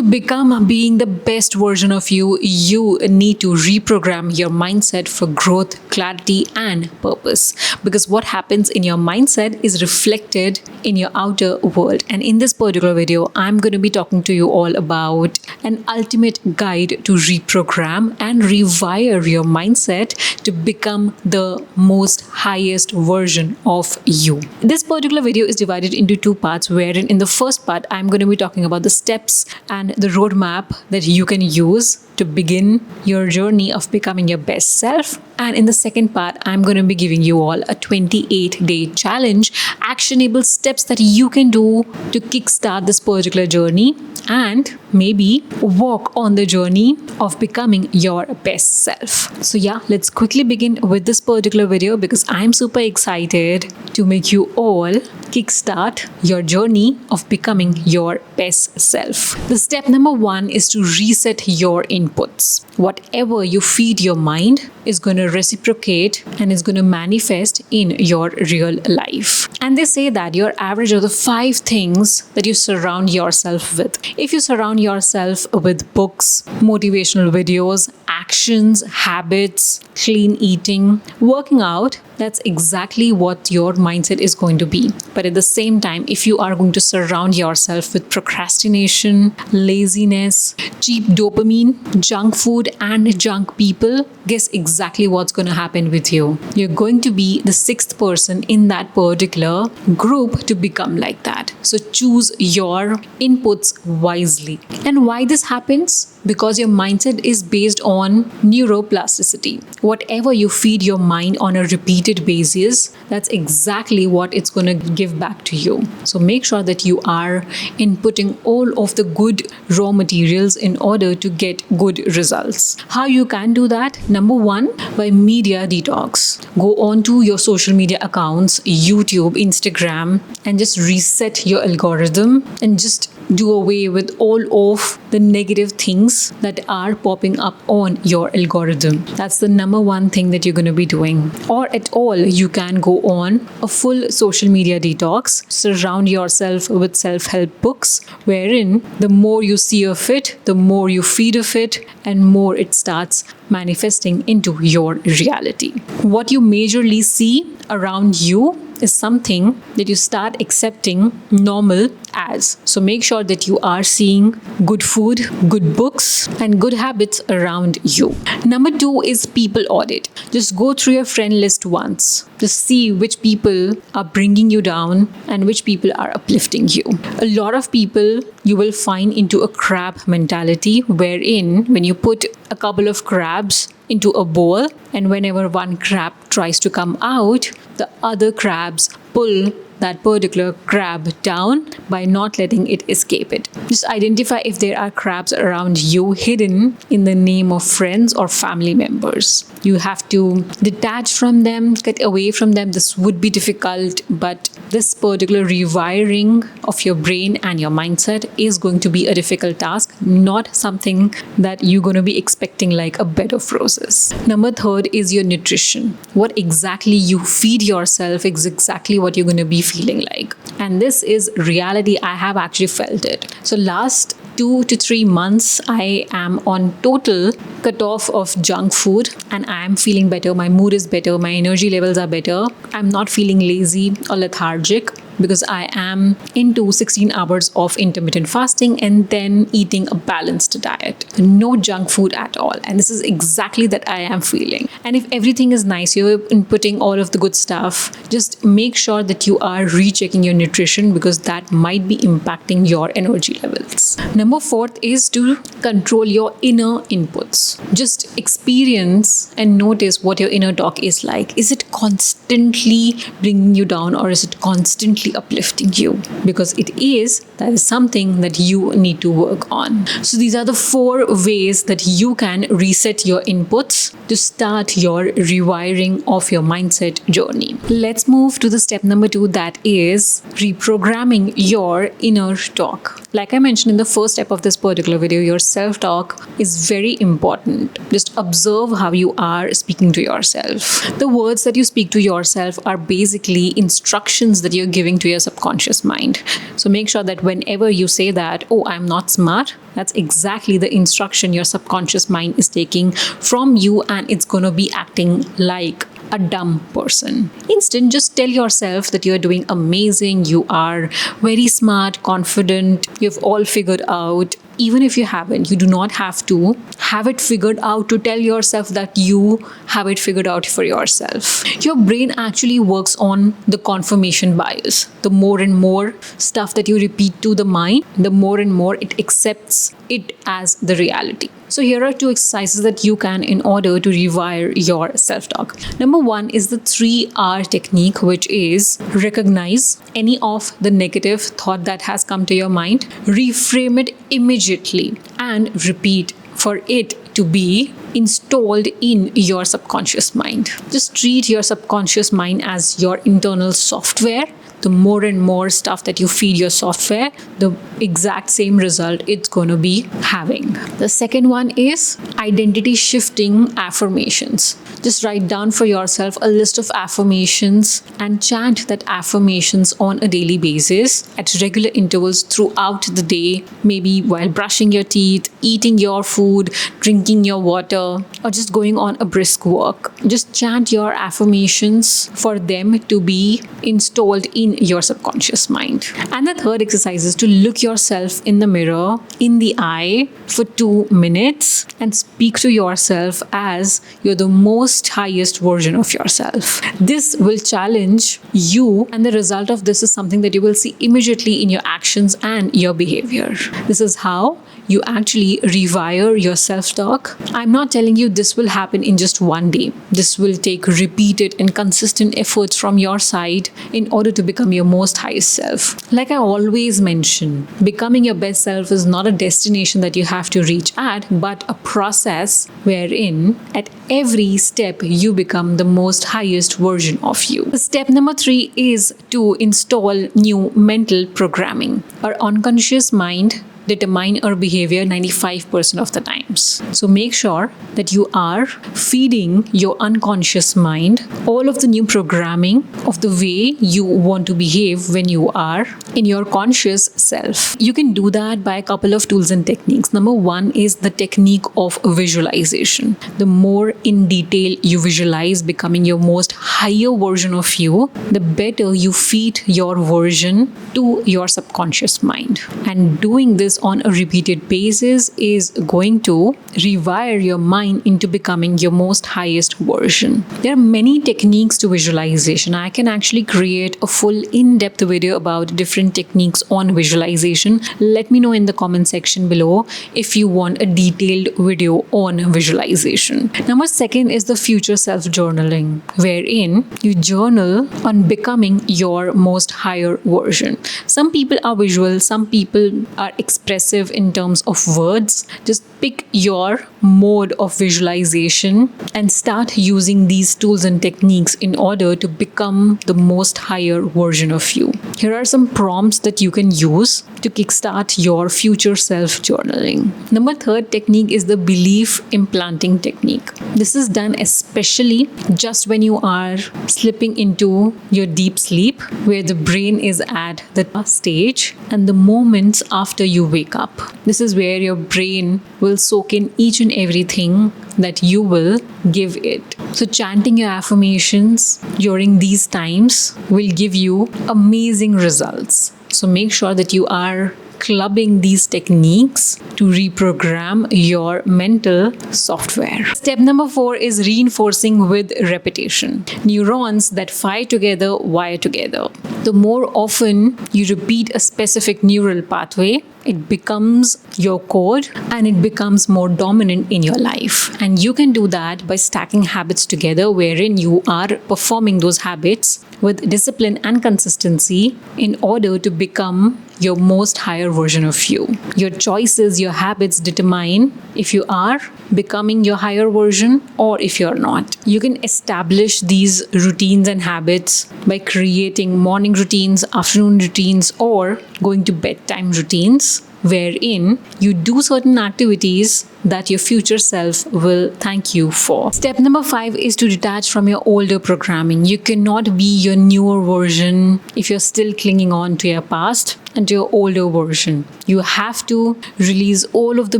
become being the best version of you, you need to reprogram your mindset for growth, clarity, and purpose. Because what happens in your mindset is reflected in your outer world. And in this particular video, I'm going to be talking to you all about an ultimate guide to reprogram and rewire your mindset to become the most highest version of you. This particular video is divided into two parts, wherein in the first part, I'm going to be talking about the steps and the roadmap that you can use to begin your journey of becoming your best self. And in the second part, I'm going to be giving you all a 28-day challenge, actionable steps that you can do to kickstart this particular journey and maybe walk on the journey of becoming your best self. So yeah, let's quickly begin with this particular video because I'm super excited to make you all kickstart your journey of becoming your best self. The step number one is to reset your inputs. Whatever you feed your mind is going to reciprocate and is going to manifest in your real life. And they say that your average of the 5 things that you surround yourself with. If you surround yourself with books, motivational videos, actions, habits, clean eating, working out, that's exactly what your mindset is going to be. But at the same time, if you are going to surround yourself with procrastination, laziness, cheap dopamine, junk food, and junk people, guess exactly what's going to happen with you. You're going to be the 6th person in that particular group to become like that. So choose your inputs wisely. And why this happens? Because your mindset is based on neuroplasticity. Whatever you feed your mind on a repeated basis, that's exactly what it's going to give back to you. So make sure that you are inputting all of the good raw materials in order to get good results. How you can do that? Number one, by media detox. Go on to your social media accounts, YouTube, Instagram, and just reset your algorithm and just do away with all of the negative things that are popping up on your algorithm. That's the number one thing that you're going to be doing. Or at all, you can go on a full social media detox. Surround yourself with self-help books, wherein the more you see of it, the more you feed of it, and more it starts manifesting into your reality. What you majorly see around you is something that you start accepting normal as. So make sure that you are seeing good food, good books, and good habits around you. Number 2 is people audit. Just go through your friend list once. Just see which people are bringing you down and which people are uplifting you. A lot of people you will find into a crab mentality, wherein when you put a couple of crabs into a bowl, and whenever one crab tries to come out, the other crabs pull that particular crab down by not letting it escape it. Just identify if there are crabs around you hidden in the name of friends or family members. You have to detach from them, get away from them. This would be difficult, but this particular rewiring of your brain and your mindset is going to be a difficult task, not something that you're going to be expecting like a bed of roses. Number 3 is your nutrition. What exactly you feed yourself is exactly what you're going to be feeling like. And this is reality. I have actually felt it. So last 2 to 3 months, I am on total cutoff of junk food and I am feeling better. My mood is better. My energy levels are better. I'm not feeling lazy or lethargic because I am into 16 hours of intermittent fasting and then eating a balanced diet. No junk food at all. And this is exactly that I am feeling. And if everything is nice, you're inputting all of the good stuff, just make sure that you are rechecking your nutrition because that might be impacting your energy levels. Number 4 is to control your inner inputs. Just experience and notice what your inner talk is like. Is it constantly bringing you down or is it constantly uplifting you? Because it is, that is something that you need to work on. So these are the 4 ways that you can reset your inputs to start your rewiring of your mindset journey. Let's move to the step number 2, that is reprogramming your inner talk. Like I mentioned in the first step of this particular video, your self-talk is very important. Just observe how you are speaking to yourself. The words that you speak to yourself are basically instructions that you're giving to your subconscious mind. So make sure that whenever you say that, oh, I'm not smart, that's exactly the instruction your subconscious mind is taking from you, and it's going to be acting like a dumb person. Instead, just tell yourself that you're doing amazing, you are very smart, confident, you've all figured out. Even if you haven't, you do not have to have it figured out to tell yourself that you have it figured out for yourself. Your brain actually works on the confirmation bias. The more and more stuff that you repeat to the mind, the more and more it accepts it as the reality. So here are 2 exercises that you can in order to rewire your self-talk. Number 1 is the 3R technique, which is recognize any of the negative thought that has come to your mind, reframe it immediately, and repeat for it to be installed in your subconscious mind. Just treat your subconscious mind as your internal software. The more and more stuff that you feed your software, the exact same result it's going to be having. The second one is identity shifting affirmations. Just write down for yourself a list of affirmations and chant that affirmations on a daily basis at regular intervals throughout the day, maybe while brushing your teeth, eating your food, drinking your water, or just going on a brisk walk. Just chant your affirmations for them to be installed in your subconscious mind. And the third exercise is to look yourself in the mirror, in the eye for 2 minutes and speak to yourself as you're the most highest version of yourself. This will challenge you, and the result of this is something that you will see immediately in your actions and your behavior. This is how you actually rewire your self-talk. I'm not telling you this will happen in just one day. This will take repeated and consistent efforts from your side in order to become your most highest self. Like I always mention, becoming your best self is not a destination that you have to reach at, but a process wherein at every step you become the most highest version of you. Step number 3 is to install new mental programming. Our unconscious mind determine our behavior 95% of the times. So make sure that you are feeding your unconscious mind all of the new programming of the way you want to behave when you are in your conscious self. You can do that by a couple of tools and techniques. Number 1 is the technique of visualization. The more in detail you visualize becoming your most higher version of you, the better you feed your version to your subconscious mind. And doing this on a repeated basis is going to rewire your mind into becoming your most highest version. There are many techniques to visualization. I can actually create a full in-depth video about different techniques on visualization. Let me know in the comment section below if you want a detailed video on visualization. Number 2 is the future self journaling, wherein you journal on becoming your most higher version. Some people are visual, some people are expressive in terms of words. Just pick your mode of visualization and start using these tools and techniques in order to become the most higher version of you. Here are some prompts that you can use to kickstart your future self journaling. Number 3 technique is the belief implanting technique. This is done especially just when you are slipping into your deep sleep, where the brain is at the stage, and the moments after you wake up. This is where your brain will soak in each and everything that you will give it. So chanting your affirmations during these times will give you amazing results. So make sure that you are clubbing these techniques to reprogram your mental software. Step number 4 is reinforcing with repetition. Neurons that fire together wire together. The more often you repeat a specific neural pathway, it becomes your code and it becomes more dominant in your life. And you can do that by stacking habits together, wherein you are performing those habits with discipline and consistency in order to become your most higher version of you. Your choices, your habits determine if you are becoming your higher version or if you're not. You can establish these routines and habits by creating morning routines, afternoon routines, or going to bedtime routines. wherein you do certain activities that your future self will thank you for. Step number 5 is to detach from your older programming. You cannot be your newer version if you're still clinging on to your past and to your older version. You have to release all of the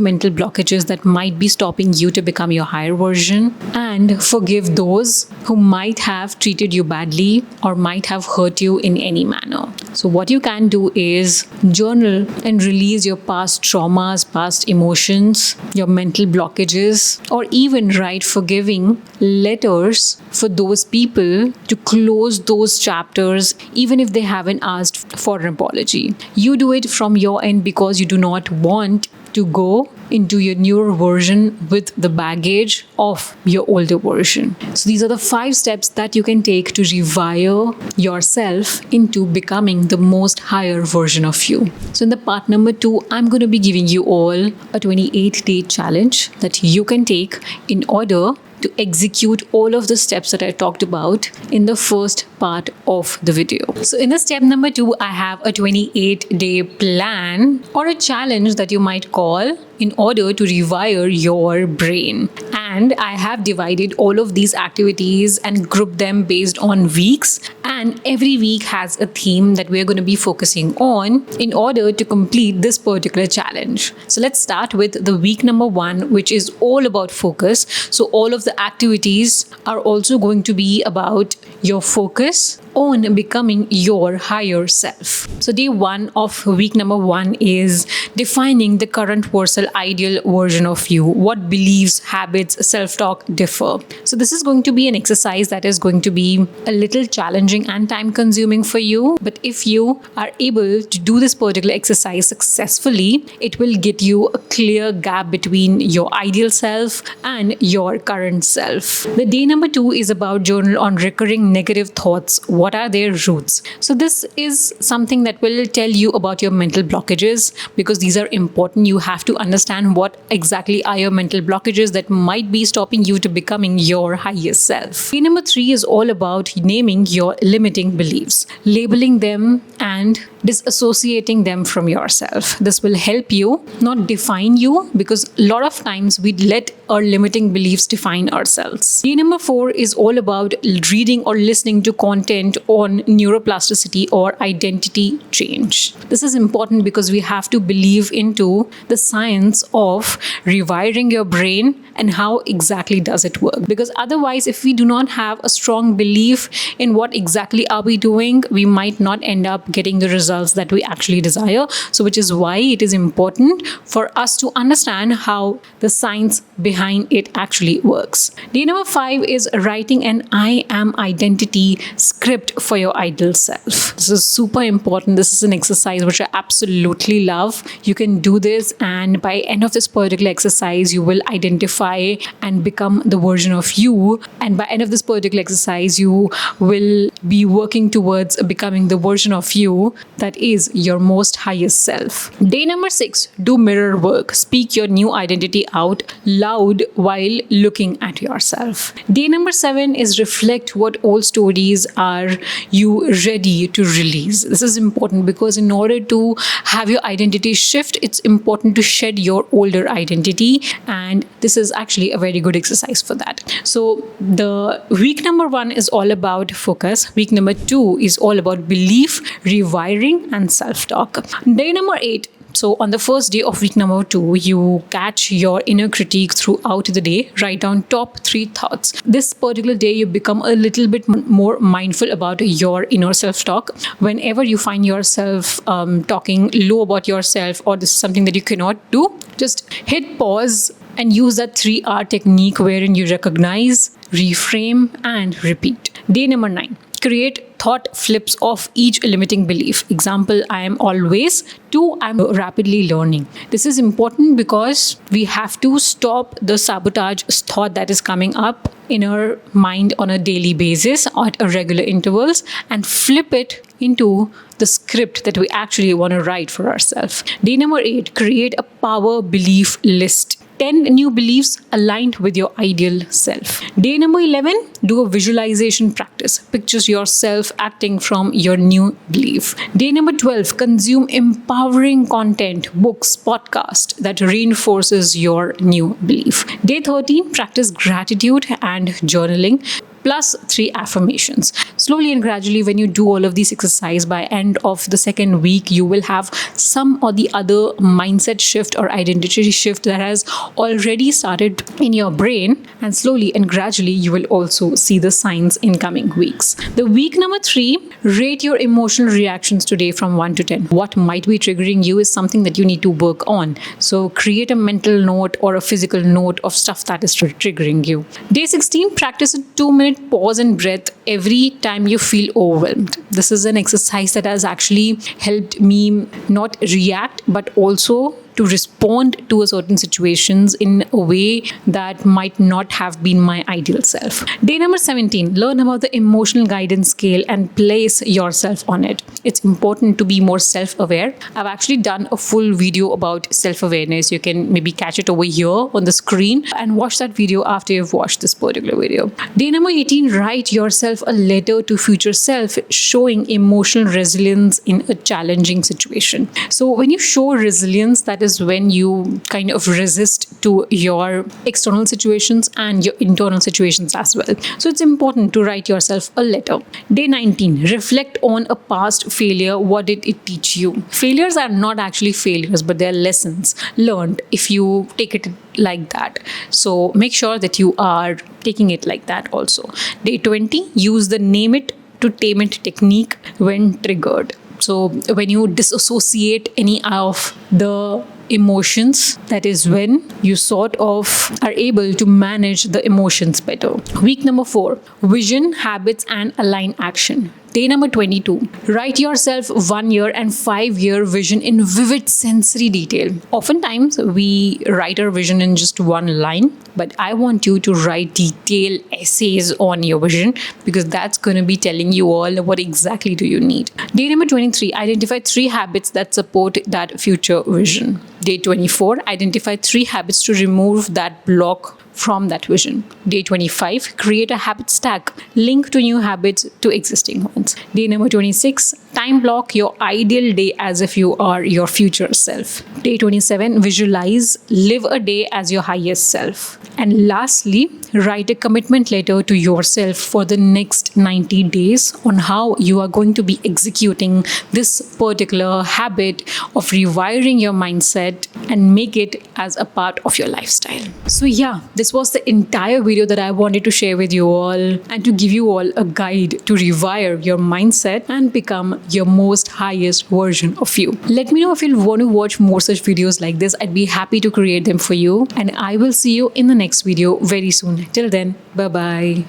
mental blockages that might be stopping you to become your higher version, and forgive those who might have treated you badly or might have hurt you in any manner. So what you can do is journal and release your past traumas, past emotions, your mental blockages, or even write forgiving letters for those people to close those chapters, even if they haven't asked for an apology. You do it from your end because you do not want to go into your newer version with the baggage of your older version. So these are the 5 steps that you can take to rewire yourself into becoming the most higher version of you. So in the part number 2, I'm going to be giving you all a 28-day challenge that you can take in order to execute all of the steps that I talked about in the first part of the video. So in the step number 2, I have a 28-day plan or a challenge that you might call in order to rewire your brain. And I have divided all of these activities and grouped them based on weeks. And every week has a theme that we're going to be focusing on in order to complete this particular challenge. So let's start with the week number 1, which is all about focus. So all of the activities are also going to be about your focus on becoming your higher self. So day 1 of week number 1 is defining the current versatile ideal version of you. What beliefs, habits, self-talk differ. So this is going to be an exercise that is going to be a little challenging and time-consuming for you. But if you are able to do this particular exercise successfully, it will get you a clear gap between your ideal self and your current self. The day number 2 is about journal on recurring negative thoughts. What are their roots? So this is something that will tell you about your mental blockages, because these are important. You have to understand what exactly are your mental blockages that might be stopping you to becoming your highest self. Day number 3 is all about naming your limiting beliefs, labeling them and disassociating them from yourself. This will help you not define you, because a lot of times we let our limiting beliefs define ourselves. Day number 4 is all about reading or listening to content on neuroplasticity or identity change. This is important because we have to believe into the science of rewiring your brain and how exactly does it work. Because otherwise, if we do not have a strong belief in what exactly are we doing, we might not end up getting the results that we actually desire. So which is why it is important for us to understand how the science behind it actually works. Day number 5 is writing an I am identity script for your ideal self. This is super important. This is an exercise which I absolutely love. You can do this, and by end of this particular exercise, you will identify and become the version of you. And by end of this particular exercise, you will be working towards becoming the version of you that is your most highest self. Day number 6, do mirror work. Speak your new identity out loud while looking at yourself. Day number 7 is reflect what old stories are you ready to release. This is important because in order to have your identity shift, it's important to shed your older identity, and this is actually a very good exercise for that. So the week number 1 is all about focus. Week number 2 is all about belief, rewiring, and self-talk. Day number 8. So on the first day of week number 2, you catch your inner critique throughout the day. Write down top 3 thoughts. This particular day, you become a little bit more mindful about your inner self-talk. Whenever you find yourself talking low about yourself, or this is something that you cannot do, just hit pause and use that 3R technique wherein you recognize, reframe, and repeat. Day number 9. Create thought flips of each limiting belief. Example, I am always, to I'm rapidly learning. This is important because we have to stop the sabotage thought that is coming up in our mind on a daily basis or at irregular intervals, and flip it into the script that we actually want to write for ourselves. Day number 8, create a power belief list. 10 new beliefs aligned with your ideal self. Day number 11, do a visualization practice. Pictures yourself acting from your new belief. Day number 12, consume empowering content, books, podcast that reinforces your new belief. Day 13, practice gratitude and journaling, plus 3 affirmations. Slowly and gradually, when you do all of these exercise, by end of the second week, you will have some or the other mindset shift or identity shift that has already started in your brain, and slowly and gradually, you will also see the signs in coming weeks. The week number 3, rate your emotional reactions today from 1 to 10. What might be triggering you is something that you need to work on. So create a mental note or a physical note of stuff that is triggering you. Day 16, practice a 2-minute pause and breath every time you feel overwhelmed. This is an exercise that has actually helped me not react, but also to respond to a certain situations in a way that might not have been my ideal self. Day number 17, learn about the emotional guidance scale and place yourself on it. It's important to be more self-aware. I've actually done a full video about self-awareness. You can maybe catch it over here on the screen and watch that video after you've watched this particular video. Day number 18, write yourself a letter to future self showing emotional resilience in a challenging situation. So when you show resilience, that is when you kind of resist to your external situations and your internal situations as well. So it's important to write yourself a letter. Day 19, reflect on a past failure. What did it teach you? Failures are not actually failures, but they're lessons learned if you take it like that. So make sure that you are taking it like that also. Day 20, use the name it to tame it technique when triggered. So when you disassociate any of the emotions, that is when you sort of are able to manage the emotions better. Week number 4, vision, habits, and align action. Day number 22, write yourself 1 year and 5 year vision in vivid sensory detail. Oftentimes, we write our vision in just one line, but I want you to write detailed essays on your vision because that's going to be telling you all what exactly do you need. Day number 23, identify 3 habits that support that future vision. Day 24, identify 3 habits to remove that block from that vision. Day 25, create a habit stack. Link to new habits to existing ones. Day number 26, time block your ideal day as if you are your future self. Day 27, visualize, live a day as your highest self. And lastly, write a commitment letter to yourself for the next 90 days on how you are going to be executing this particular habit of rewiring your mindset and make it as a part of your lifestyle. So yeah, this was the entire video that I wanted to share with you all and to give you all a guide to rewire your mindset and become your most highest version of you. Let me know if you want to watch more such videos like this. I'd be happy to create them for you, and I will see you in the next video very soon. Till then, bye bye.